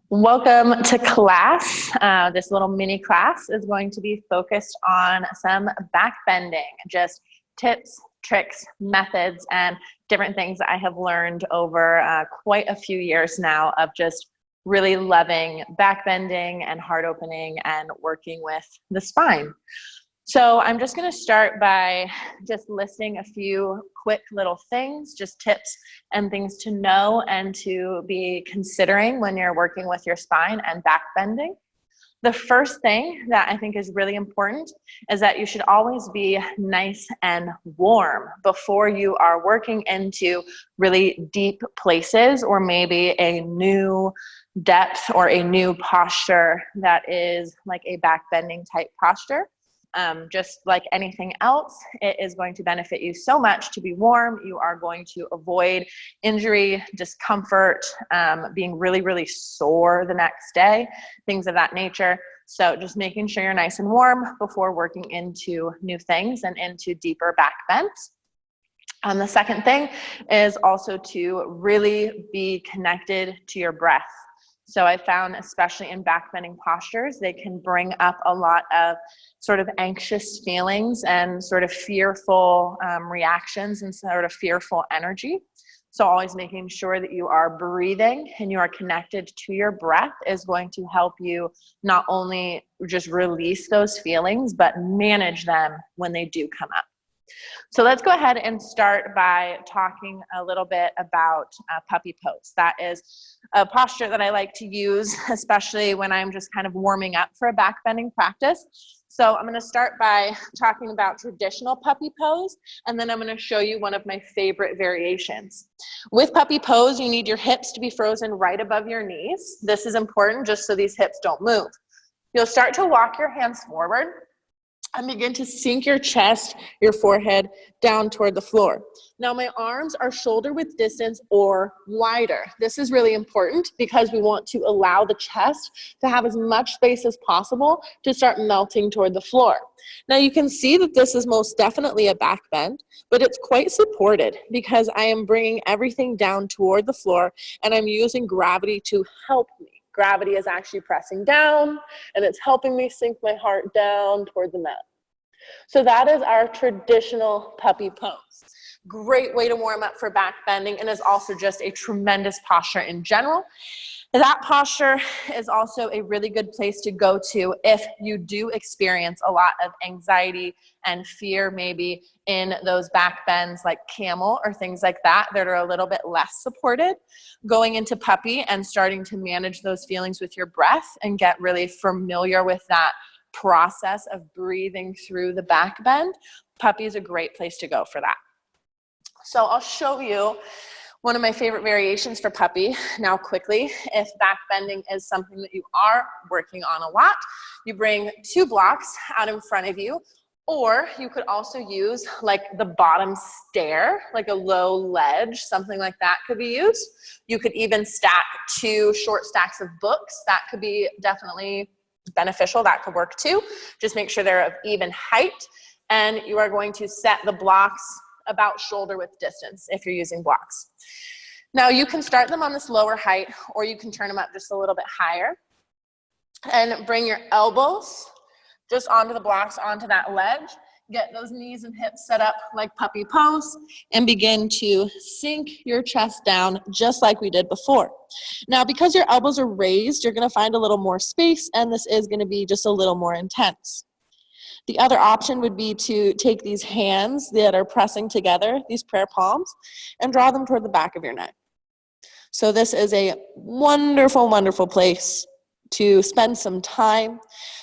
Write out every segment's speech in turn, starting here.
Welcome to class. This little mini class is going to be focused on some back bending, just tips, tricks, methods, and different things that I have learned over quite a few years now of just really loving back bending and heart opening and working with the spine. So I'm just going to start by just listing a few quick little things, just tips and things to know and to be considering when you're working with your spine and back bending. The first thing that I think is really important is that you should always be nice and warm before you are working into really deep places or maybe a new depth or a new posture that is like a back bending type posture. Just like anything else, it is going to benefit you so much to be warm. You are going to avoid injury, discomfort, being really, really sore the next day, things of that nature. So just making sure you're nice and warm before working into new things and into deeper back bends. The second thing is also to really be connected to your breath. So I found, especially in back bending postures, they can bring up a lot of sort of anxious feelings and sort of fearful reactions and sort of fearful energy. So always making sure that you are breathing and you are connected to your breath is going to help you not only just release those feelings, but manage them when they do come up. So let's go ahead and start by talking a little bit about puppy pose. That is a posture that I like to use, especially when I'm just kind of warming up for a back bending practice. So I'm going to start by talking about traditional puppy pose, and then I'm going to show you one of my favorite variations. With puppy pose, you need your hips to be frozen right above your knees. This is important just so these hips don't move. You'll start to walk your hands forward and begin to sink your chest, your forehead down toward the floor. Now my arms are shoulder width distance or wider. This is really important because we want to allow the chest to have as much space as possible to start melting toward the floor. Now you can see that this is most definitely a back bend, but it's quite supported because I am bringing everything down toward the floor and I'm using gravity to help me. Gravity is actually pressing down and it's helping me sink my heart down toward the mat. So that is our traditional puppy pose. Great way to warm up for back bending and is also just a tremendous posture in general. That posture is also a really good place to go to if you do experience a lot of anxiety and fear maybe in those back bends like camel or things like that that are a little bit less supported. Going into puppy and starting to manage those feelings with your breath and get really familiar with that process of breathing through the back bend. Puppy is a great place to go for that. So I'll show you one of my favorite variations for puppy now quickly. If back bending is something that you are working on a lot, you bring two blocks out in front of you, or you could also use like the bottom stair, like a low ledge, something like that could be used. You could even stack two short stacks of books. That could be definitely beneficial. That could work too. Just make sure they're of even height, and you are going to set the blocks about shoulder width distance if you're using blocks. Now you can start them on this lower height or you can turn them up just a little bit higher and bring your elbows just onto the blocks, onto that ledge. Get those knees and hips set up like puppy pose and begin to sink your chest down just like we did before. Now, because your elbows are raised, you're going to find a little more space and this is going to be just a little more intense. The other option would be to take these hands that are pressing together, these prayer palms, and draw them toward the back of your neck. So this is a wonderful, wonderful place to spend some time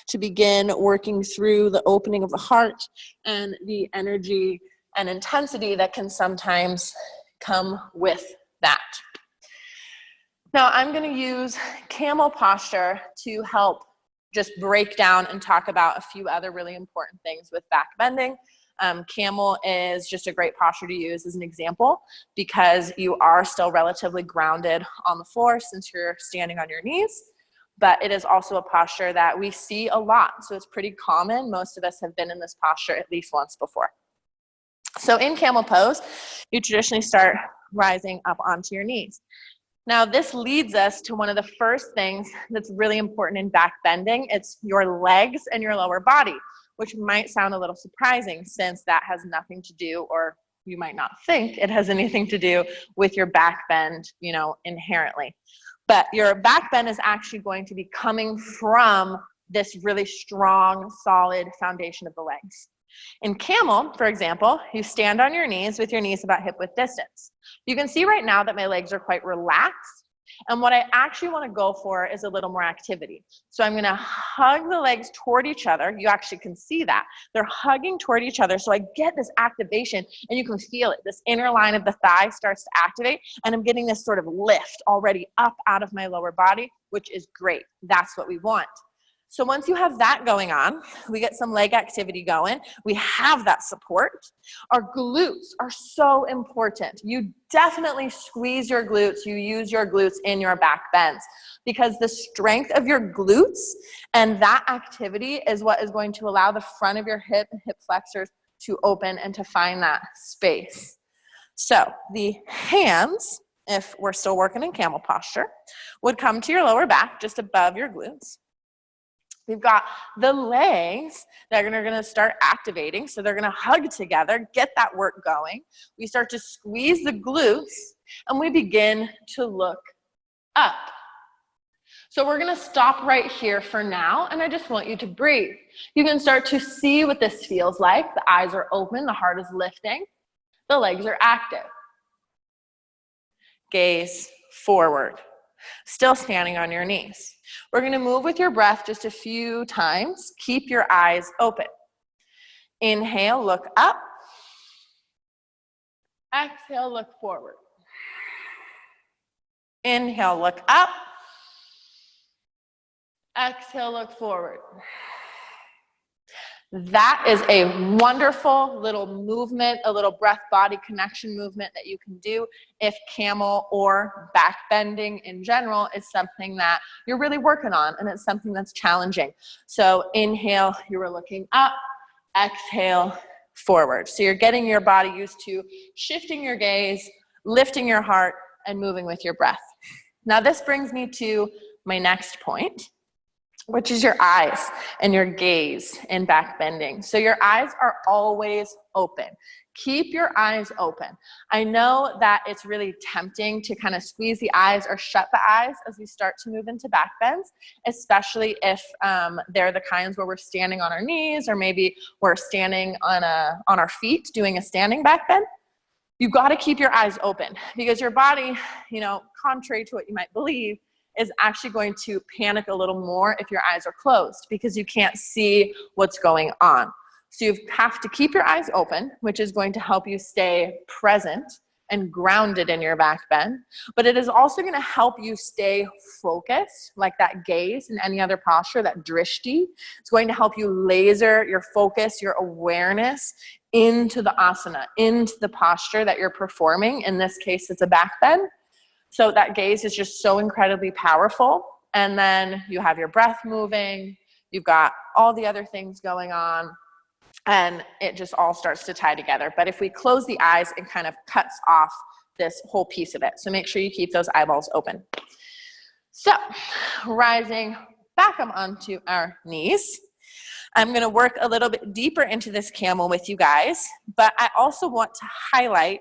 to begin working through the opening of the heart and the energy and intensity that can sometimes come with that. Now I'm going to use camel posture to help just break down and talk about a few other really important things with back bending. Camel is just a great posture to use as an example because you are still relatively grounded on the floor since you're standing on your knees, but it is also a posture that we see a lot. So it's pretty common. Most of us have been in this posture at least once before. So in camel pose, you traditionally start rising up onto your knees. Now, this leads us to one of the first things that's really important in back bending. It's your legs and your lower body, which might sound a little surprising since that has nothing to do, or you might not think it has anything to do with your back bend, inherently. But your back bend is actually going to be coming from this really strong, solid foundation of the legs. In camel, for example, you stand on your knees with your knees about hip width distance. You can see right now that my legs are quite relaxed. And what I actually want to go for is a little more activity. So I'm going to hug the legs toward each other. You actually can see that. They're hugging toward each other. So I get this activation and you can feel it. This inner line of the thigh starts to activate and I'm getting this sort of lift already up out of my lower body, which is great. That's what we want. So once you have that going on, we get some leg activity going. We have that support. Our glutes are so important. You definitely squeeze your glutes. You use your glutes in your back bends because the strength of your glutes and that activity is what is going to allow the front of your hip and hip flexors to open and to find that space. So the hands, if we're still working in camel posture, would come to your lower back just above your glutes. We've got the legs that are going to start activating. So they're going to hug together, get that work going. We start to squeeze the glutes and we begin to look up. So we're going to stop right here for now. And I just want you to breathe. You can start to see what this feels like. The eyes are open. The heart is lifting. The legs are active. Gaze forward. Still standing on your knees. We're going to move with your breath just a few times. Keep your eyes open. Inhale, look up. Exhale, look forward. Inhale, look up. Exhale, look forward. That is a wonderful little movement, a little breath-body connection movement that you can do if camel or back bending in general is something that you're really working on and it's something that's challenging. So inhale, you were looking up, exhale, forward. So you're getting your body used to shifting your gaze, lifting your heart, and moving with your breath. Now this brings me to my next point, which is your eyes and your gaze in back bending. So your eyes are always open. Keep your eyes open. I know that it's really tempting to kind of squeeze the eyes or shut the eyes as we start to move into back bends, especially if they're the kinds where we're standing on our knees or maybe we're standing on our feet doing a standing back bend. You've got to keep your eyes open because your body, contrary to what you might believe, is actually going to panic a little more if your eyes are closed because you can't see what's going on. So you have to keep your eyes open, which is going to help you stay present and grounded in your back bend. But it is also going to help you stay focused, like that gaze in any other posture, that drishti. It's going to help you laser your focus, your awareness into the asana, into the posture that you're performing. In this case, it's a back bend. So that gaze is just so incredibly powerful. And then you have your breath moving. You've got all the other things going on. And it just all starts to tie together. But if we close the eyes, it kind of cuts off this whole piece of it. So make sure you keep those eyeballs open. So rising back up onto our knees. I'm going to work a little bit deeper into this camel with you guys. But I also want to highlight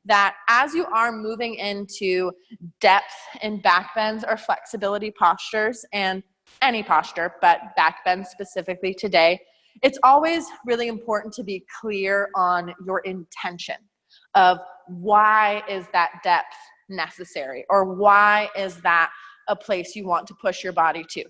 that as you are moving into depth in back bends or flexibility postures, and any posture, but back bends specifically today, it's always really important to be clear on your intention of why is that depth necessary, or why is that a place you want to push your body to.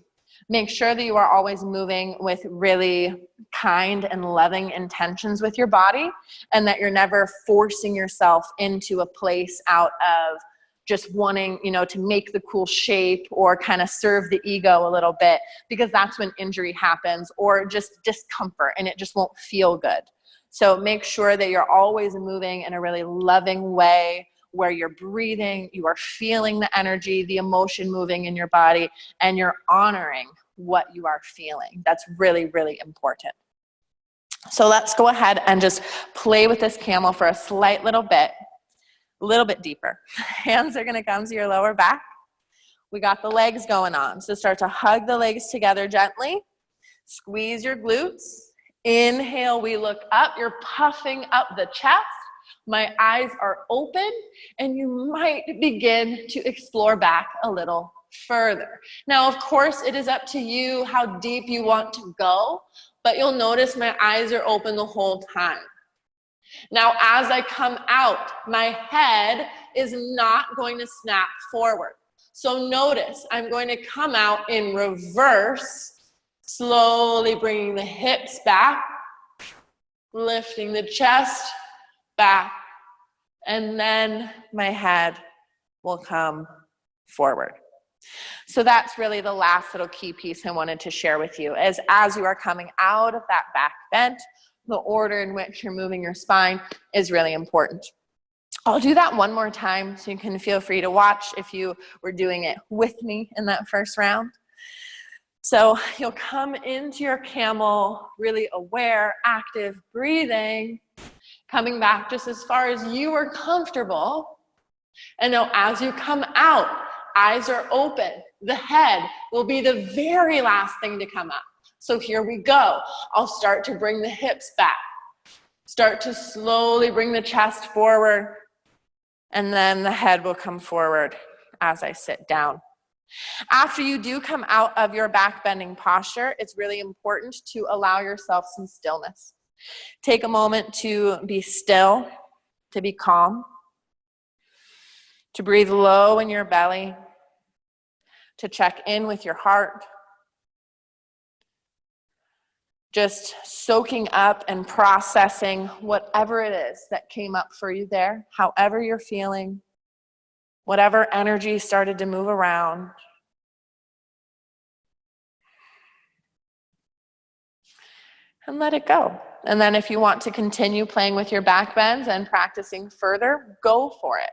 Make sure that you are always moving with really kind and loving intentions with your body, and that you're never forcing yourself into a place out of just wanting, to make the cool shape or kind of serve the ego a little bit, because that's when injury happens, or just discomfort and it just won't feel good. So make sure that you're always moving in a really loving way, where you're breathing, you are feeling the energy, the emotion moving in your body, and you're honoring what you are feeling. That's really, really important. So let's go ahead and just play with this camel for a slight little bit. A little bit deeper. Hands are gonna come to your lower back. We got the legs going on. So start to hug the legs together gently. Squeeze your glutes. Inhale, we look up. You're puffing up the chest. My eyes are open, and you might begin to explore back a little further. Now, of course, it is up to you how deep you want to go, but you'll notice my eyes are open the whole time. Now, as I come out, my head is not going to snap forward. So notice, I'm going to come out in reverse, slowly bringing the hips back, lifting the chest back, and then my head will come forward. So that's really the last little key piece I wanted to share with you, is as you are coming out of that back bend, the order in which you're moving your spine is really important. I'll do that one more time so you can feel free to watch if you were doing it with me in that first round. So you'll come into your camel, really aware, active breathing, coming back just as far as you are comfortable. And now as you come out, eyes are open. The head will be the very last thing to come up. So here we go. I'll start to bring the hips back. Start to slowly bring the chest forward. And then the head will come forward as I sit down. After you do come out of your back bending posture, it's really important to allow yourself some stillness. Take a moment to be still, to be calm, to breathe low in your belly, to check in with your heart. Just soaking up and processing whatever it is that came up for you there, however you're feeling, whatever energy started to move around. And let it go. And then if you want to continue playing with your back bends and practicing further, go for it.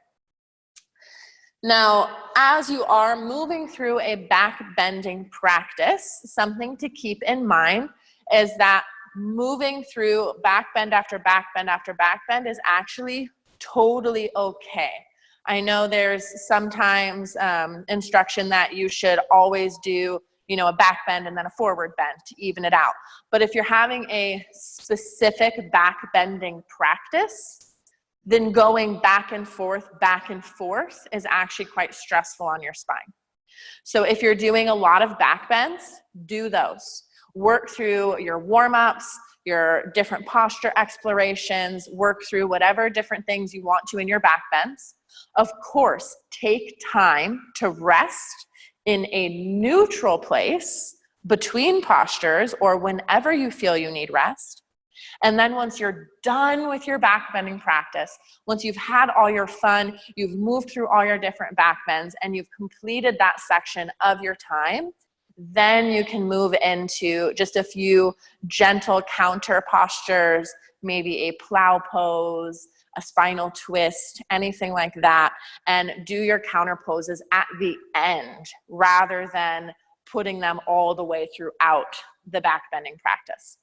Now, as you are moving through a back bending practice, something to keep in mind is that moving through back bend after back bend after back bend is actually totally okay. I know there's sometimes instruction that you should always do, a back bend and then a forward bend to even it out. But if you're having a specific back bending practice, then going back and forth is actually quite stressful on your spine. So if you're doing a lot of back bends, do those. Work through your warm-ups, your different posture explorations, work through whatever different things you want to in your back bends. Of course, take time to rest in a neutral place between postures or whenever you feel you need rest. And then once you're done with your back bending practice, once you've had all your fun, you've moved through all your different back bends, and you've completed that section of your time, then you can move into just a few gentle counter postures, maybe a plow pose, a spinal twist, anything like that, and do your counter poses at the end rather than putting them all the way throughout the back bending practice.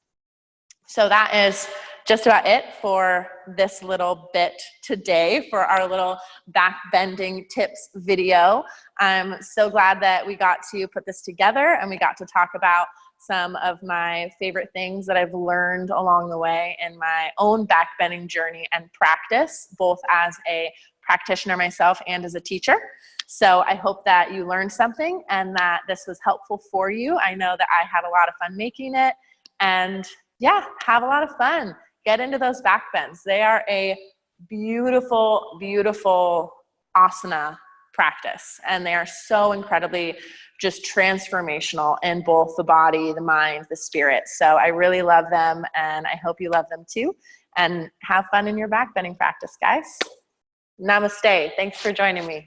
So that is just about it for this little bit today for our little back bending tips video. I'm so glad that we got to put this together and we got to talk about some of my favorite things that I've learned along the way in my own back bending journey and practice, both as a practitioner myself and as a teacher. So I hope that you learned something and that this was helpful for you. I know that I had a lot of fun making it, and yeah, have a lot of fun. Get into those back bends. They are a beautiful, beautiful asana practice, and they are so incredibly just transformational in both the body, the mind, the spirit. So I really love them, and I hope you love them too. And have fun in your back bending practice, guys. Namaste. Thanks for joining me.